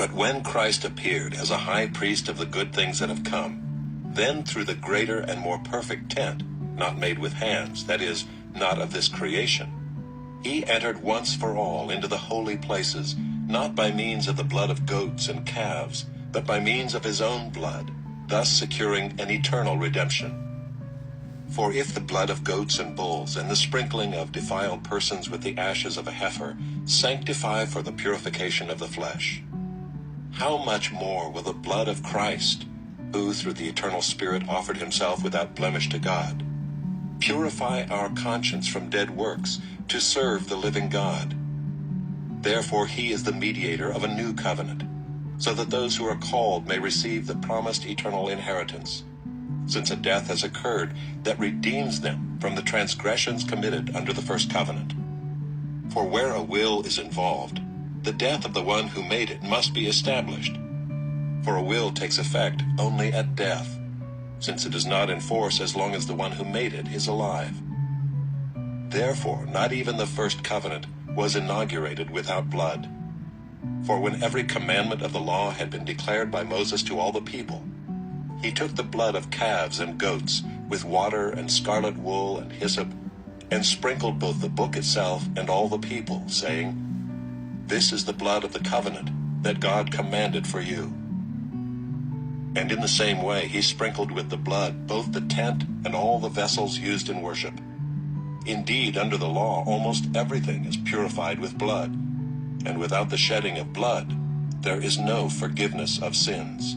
But when Christ appeared as a high priest of the good things that have come, then through the greater and more perfect tent, not made with hands, that is, not of this creation, he entered once for all into the holy places, not by means of the blood of goats and calves, but by means of his own blood, thus securing an eternal redemption. For if the blood of goats and bulls and the sprinkling of defiled persons with the ashes of a heifer sanctify for the purification of the flesh, how much more will the blood of Christ, who through the eternal Spirit offered himself without blemish to God, purify our conscience from dead works to serve the living God? Therefore he is the mediator of a new covenant, so that those who are called may receive the promised eternal inheritance, since a death has occurred that redeems them from the transgressions committed under the first covenant. For where a will is involved, the death of the one who made it must be established. For a will takes effect only at death, since it is not in force as long as the one who made it is alive. Therefore, not even the first covenant was inaugurated without blood. For when every commandment of the law had been declared by Moses to all the people, he took the blood of calves and goats with water and scarlet wool and hyssop, and sprinkled both the book itself and all the people, saying, "This is the blood of the covenant that God commanded for you." And in the same way he sprinkled with the blood both the tent and all the vessels used in worship. Indeed, under the law almost everything is purified with blood, and without the shedding of blood there is no forgiveness of sins.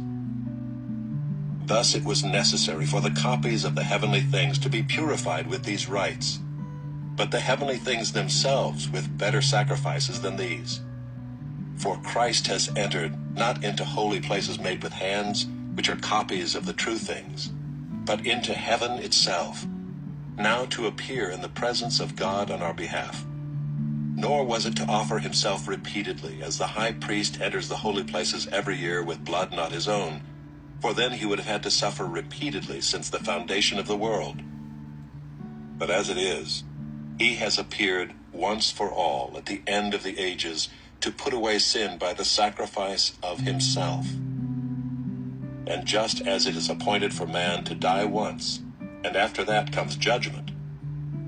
Thus it was necessary for the copies of the heavenly things to be purified with these rites, but the heavenly things themselves with better sacrifices than these. For Christ has entered not into holy places made with hands, which are copies of the true things, but into heaven itself, now to appear in the presence of God on our behalf. Nor was it to offer himself repeatedly, as the high priest enters the holy places every year with blood not his own, for then he would have had to suffer repeatedly since the foundation of the world. But as it is, he has appeared once for all at the end of the ages to put away sin by the sacrifice of himself. And just as it is appointed for man to die once, and after that comes judgment,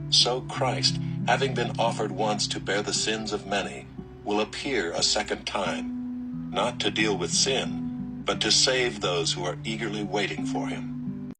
so Christ, having been offered once to bear the sins of many, will appear a second time, not to deal with sin, but to save those who are eagerly waiting for him.